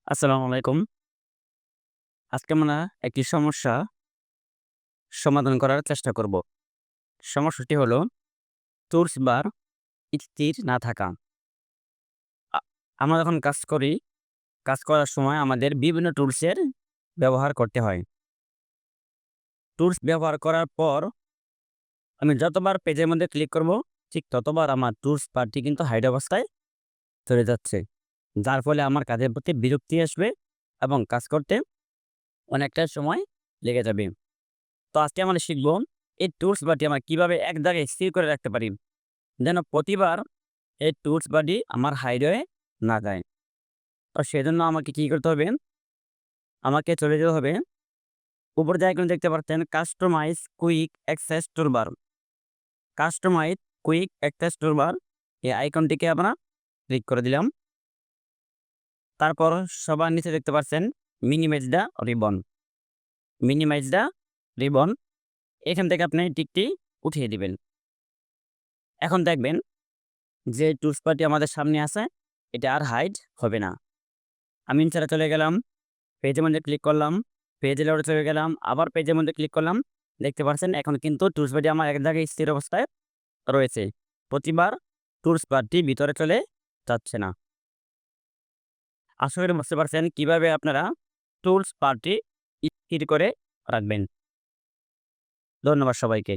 আসসালামু আলাইকুম। আজকে আমরা একটি সমস্যা সমাধান করার চেষ্টা করব। সমস্যাটি হলো টুলস বার স্থির না থাকা। আ আমরা যখন কাজ করি, কাজ করার সময় আমাদের বিভিন্ন টুলসের ব্যবহার করতে হয়। টুলস ব্যবহার করার পর আমি যতবার পেজের মধ্যে ক্লিক করব, ঠিক ততবার আমার টুলস বারটি কিন্তু হাইড অবস্থায় চলে যাচ্ছে। যার ফলে আমার কাজের প্রতি বিরক্তি আসবে এবং কাজ করতে অনেকটা সময় লেগে যাবে। তো আজকে আমরা শিখব এই টুলস বারটি আমরা কিভাবে এক জায়গায় স্থির করে রাখতে পারি। যেন প্রতিবার এই টুলস বারটি আমার হাইড হয়ে না যায়। তো সেজন্য আমাকে কি করতে হবে? আমাকে চলে যেতে হবে উপরে যে আইকন দেখতে পাচ্ছেন customise quick access toolbar. Customise quick access toolbar এই আইকনটিকে আমরা ক্লিক করে দিলাম। তারপর সবার নিচে দেখতে পাচ্ছেন minimise the ribbon. Minimise the ribbon এখান থেকে আপনি টিকটি উঠিয়ে দিবেন। এখন দেখবেন যে টুলস বারটি আমাদের সামনে আছে এটা আর হাইড হবে না। আমি ইনসার্টে চলে গেলাম, পেজের মধ্যে ক্লিক করলাম, পেজ লেআউটে চলে গেলাম, আবার পেজের মধ্যে ক্লিক করলাম। দেখতে পাচ্ছেন এখন কিন্তু টুলস বারটি আমার এক জায়গায় স্থির অবস্থায় রয়েছে। প্রতিবার টুলস বারটি ভিতরে চলে যাচ্ছে না। আশা করি বুঝতে পারছেন কিভাবে আপনারা টুলস বারটি স্থির করে রাখবেন। ধন্যবাদ সবাইকে।